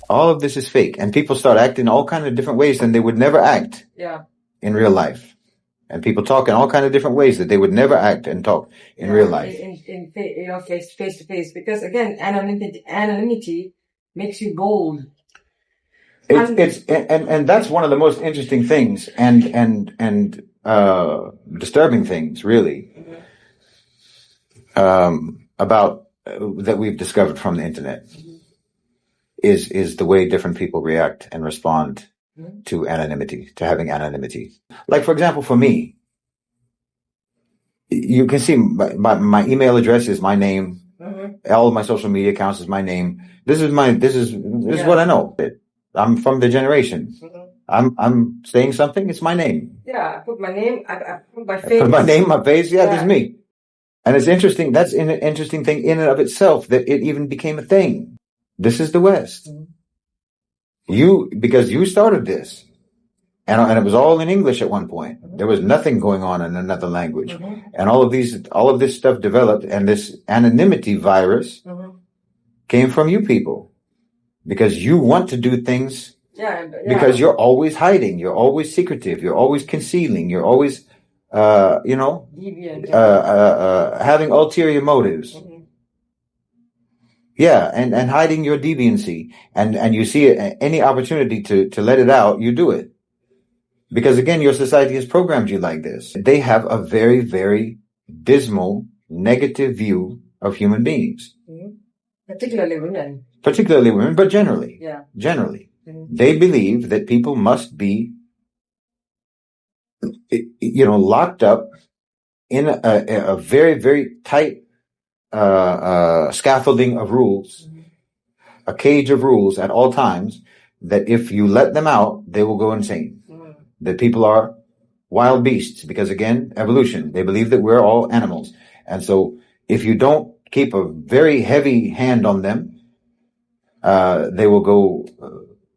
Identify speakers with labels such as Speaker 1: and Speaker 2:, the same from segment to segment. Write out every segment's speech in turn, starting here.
Speaker 1: All of this is fake. And people start acting all kinds of different ways than they would never act in real life. And people talk in all kinds of different ways that they would never act and talk in real life.
Speaker 2: Face to face. Because again, anonymity makes you bold.
Speaker 1: And that's one of the most interesting things and disturbing things, really, about that we've discovered from the internet is the way different people react and respond to anonymity, to having anonymity. Like, for example, for me, you can see my email address is my name. All of my social media accounts is my name. This is what I know. I'm from the generation. I'm saying something. It's my name.
Speaker 2: Yeah, I put my name. I put my face.
Speaker 1: I put my name, my face. Yeah, this is me. And it's interesting. That's an interesting thing in and of itself that it even became a thing. This is the West. Because you started this. And it was all in English at one point. There was nothing going on in another language. And all of this stuff developed, and this anonymity virus came from you people. Because you want to do things because you're always hiding, you're always secretive, you're always concealing, you're always
Speaker 2: deviant,
Speaker 1: having ulterior motives. Yeah, and hiding your deviancy. And you see any opportunity to let it out, you do it. Because again, your society has programmed you like this. They have a very, very dismal, negative view of human beings.
Speaker 2: Particularly women,
Speaker 1: but generally. Generally. They believe that people must be, locked up in a very, very tight scaffolding of rules, a cage of rules at all times, that if you let them out, they will go insane. That people are wild beasts, because again, evolution. They believe that we're all animals. And so if you don't keep a very heavy hand on them, they will go,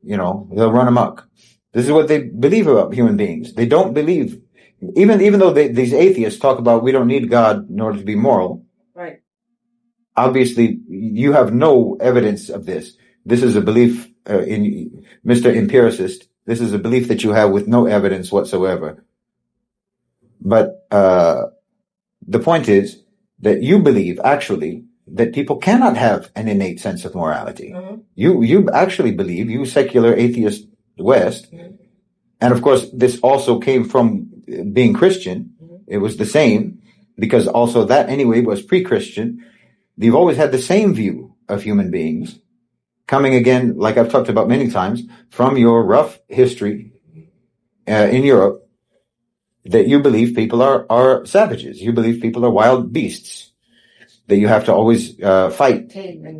Speaker 1: they'll run amok. This is what they believe about human beings. They don't believe, even though these atheists talk about we don't need God in order to be moral.
Speaker 2: Right.
Speaker 1: Obviously, you have no evidence of this. This is a belief in Mr. Empiricist. This is a belief that you have with no evidence whatsoever. But the point is that you believe, actually, that people cannot have an innate sense of morality. You actually believe, you secular atheist West, and of course this also came from being Christian. It was the same, because also that anyway was pre-Christian. You've always had the same view of human beings, coming again, like I've talked about many times, from your rough history in Europe, that you believe people are savages. You believe people are wild beasts, that you have to always fight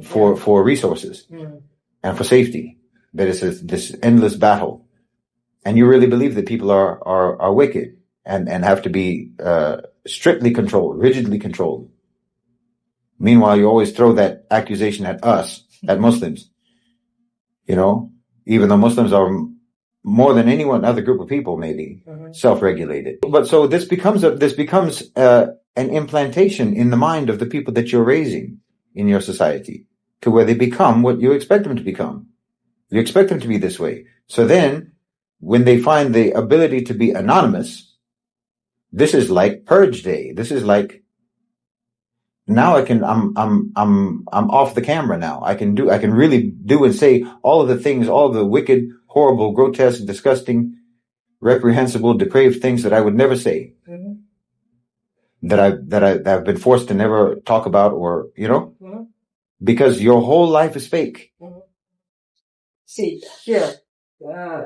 Speaker 1: for resources and for safety. That it's this endless battle. And you really believe that people are wicked and have to be strictly controlled, rigidly controlled. Meanwhile, you always throw that accusation at us, at Muslims. Even though Muslims are more than any one other group of people, maybe self-regulated. But so this becomes an implantation in the mind of the people that you're raising in your society, to where they become what you expect them to become. You expect them to be this way. So then, when they find the ability to be anonymous, this is like purge day. This is like, now I'm off the camera now. I can really do and say all of the things, all of the wicked, horrible, grotesque, disgusting, reprehensible, depraved things that I would never say. That I've been forced to never talk about, or, because your whole life is fake.
Speaker 2: See, here,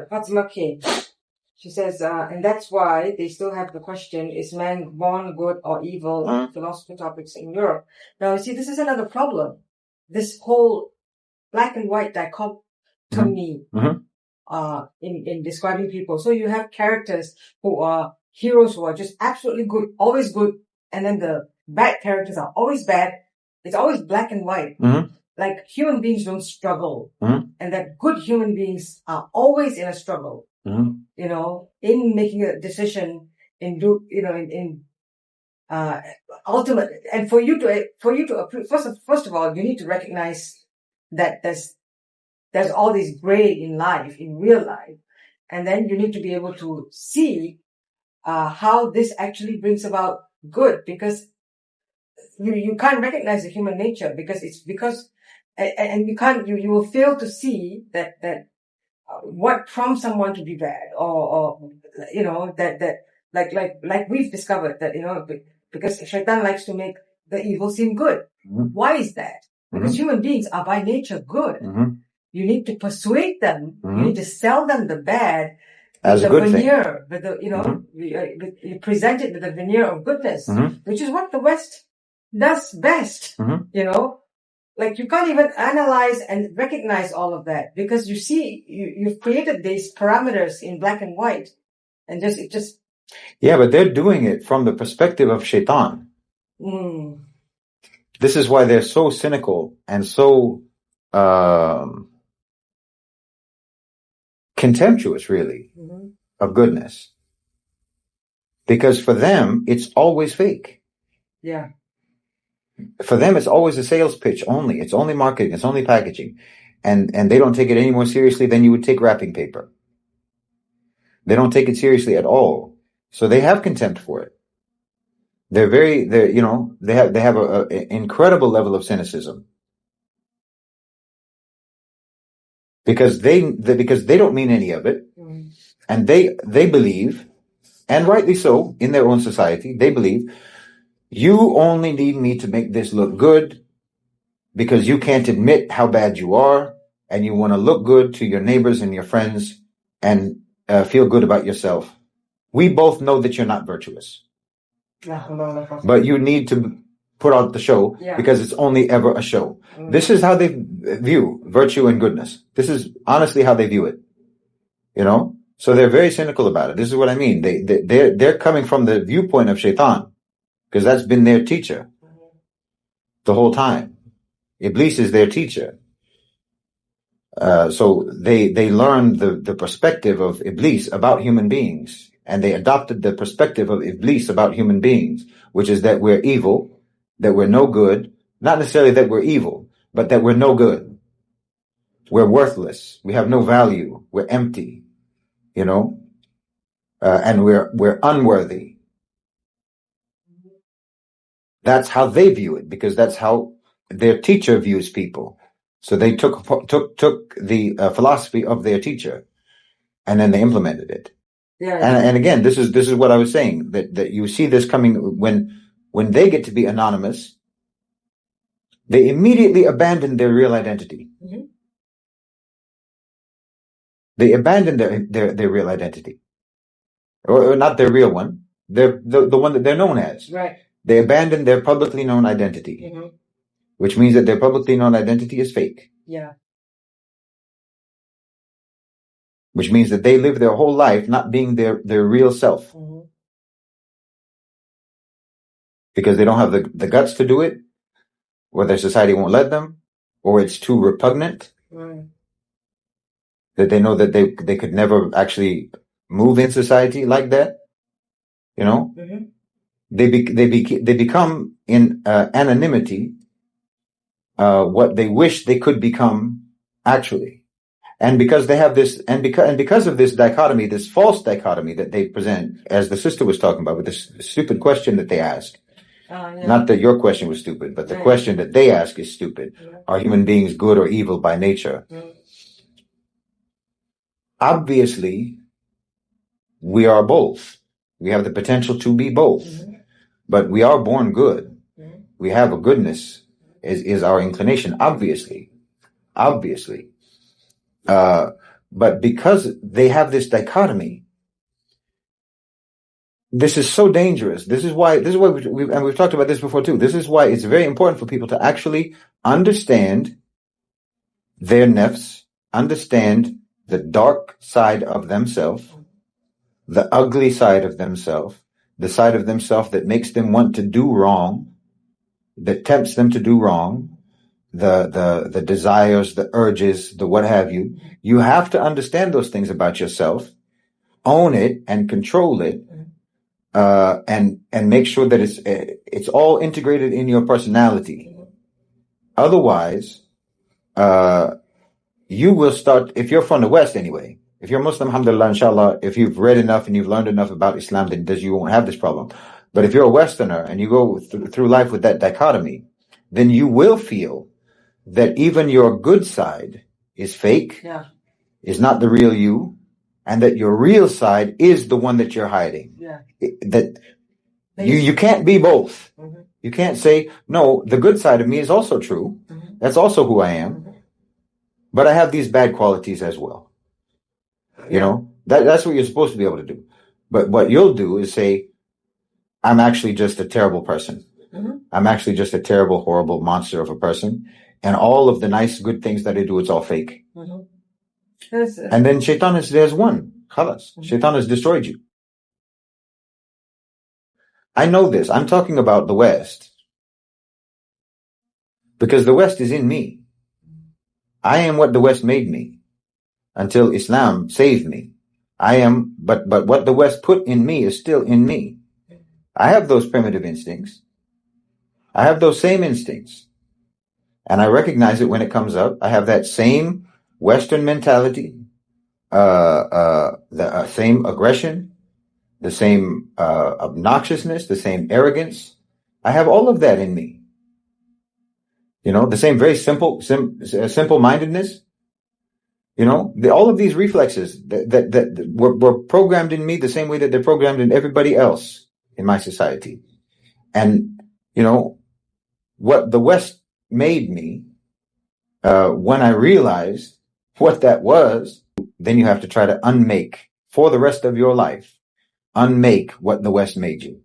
Speaker 2: Fatima King, she says, and that's why they still have the question, is man born good or evil? Philosophy topics in Europe. Now, you see, this is another problem. This whole black and white dichotomy, in describing people. So you have characters who are heroes who are just absolutely good, always good, and then the bad characters are always bad. It's always black and white. Like human beings don't struggle, and that good human beings are always in a struggle. In making a decision, ultimate, and for you to approve. First of all, you need to recognize that there's all this gray in life, in real life. And then you need to be able to see how this actually brings about good, because you can't recognize the human nature and you will fail to see that what prompts someone to be bad, or like we've discovered that, because Shaitan likes to make the evil seem good.
Speaker 1: Mm-hmm.
Speaker 2: Why is that? Because human beings are by nature good. You need to persuade them. You need to sell them the bad
Speaker 1: as a good
Speaker 2: veneer, you present it with the veneer of goodness, which is what the West does best. Like, you can't even analyze and recognize all of that, because you see, you've created these parameters in black and white, and
Speaker 1: yeah, but they're doing it from the perspective of Shaitan. This is why they're so cynical and so contemptuous, really, of goodness. Because for them, it's always fake.
Speaker 2: Yeah.
Speaker 1: For them, it's always a sales pitch only. It's only marketing. It's only packaging. And they don't take it any more seriously than you would take wrapping paper. They don't take it seriously at all. So they have contempt for it. They have an incredible level of cynicism. Because they don't mean any of it. And they believe, and rightly so, in their own society, they believe, you only need me to make this look good because you can't admit how bad you are, and you want to look good to your neighbors and your friends and feel good about yourself. We both know that you're not virtuous. But you need to put out the show because it's only ever a show. This is how they view virtue and goodness. This is honestly how they view it. So they're very cynical about it. This is what I mean. They're coming from the viewpoint of Shaitan, because that's been their teacher the whole time. Iblis is their teacher. So they learned the perspective of Iblis about human beings, and they adopted the perspective of Iblis about human beings, which is that we're evil, that we're no good, not necessarily that we're evil, but that we're no good. We're worthless. We have no value. We're empty, and we're unworthy. That's how they view it, because that's how their teacher views people. So they took the philosophy of their teacher, and then they implemented it.
Speaker 2: Yeah.
Speaker 1: And again, this is what I was saying, that you see this coming when they get to be anonymous. They immediately abandon their real identity. They abandon their real identity, or not their real one. They're the one that they're known as.
Speaker 2: Right.
Speaker 1: They abandon their publicly known identity, which means that their publicly known identity is fake.
Speaker 2: Yeah.
Speaker 1: Which means that they live their whole life not being their real self. Because they don't have the guts to do it, or their society won't let them, or it's too repugnant. That they know that they could never actually move in society like that. They become in anonymity what they wish they could become actually. And because they have this, and because of this dichotomy, this false dichotomy that they present, as the sister was talking about, with this stupid question that they ask. Not that your question was stupid, but the question that they ask is stupid. Are human beings good or evil by nature? Obviously, we are both. We have the potential to be both. But we are born good. We have a goodness is our inclination, obviously. But because they have this dichotomy, this is so dangerous. This is why we've talked about this before too. This is why it's very important for people to actually understand their nafs, understand the dark side of themselves, the ugly side of themselves, the side of themselves that makes them want to do wrong, that tempts them to do wrong, the desires, the urges, the what have you. You have to understand those things about yourself, own it and control it, and make sure that it's all integrated in your personality. Otherwise, you will start, if you're from the West anyway, if you're Muslim, alhamdulillah, inshallah, if you've read enough and you've learned enough about Islam, then you won't have this problem. But if you're a Westerner and you go through life with that dichotomy, then you will feel that even your good side is fake, is not the real you, and that your real side is the one that you're hiding. That you can't be both. You can't say, no, the good side of me is also true. That's also who I am. But I have these bad qualities as well. You know, that's what you're supposed to be able to do. But what you'll do is say, I'm actually just a terrible person. I'm actually just a terrible, horrible monster of a person. And all of the nice, good things that I do, it's all fake. And then shaitan there's one. Khalas. Shaitan has destroyed you. I know this. I'm talking about the West. Because the West is in me. I am what the West made me. Until Islam saved me. I am, but what the West put in me is still in me. I have those primitive instincts. I have those same instincts. And I recognize it when it comes up. I have that same Western mentality, the same aggression, the same obnoxiousness, the same arrogance. I have all of that in me. You know, the same very simple-mindedness. You know, all of these reflexes that were programmed in me the same way that they're programmed in everybody else in my society. And, you know, what the West made me, when I realized what that was, then you have to try to unmake for the rest of your life, unmake what the West made you.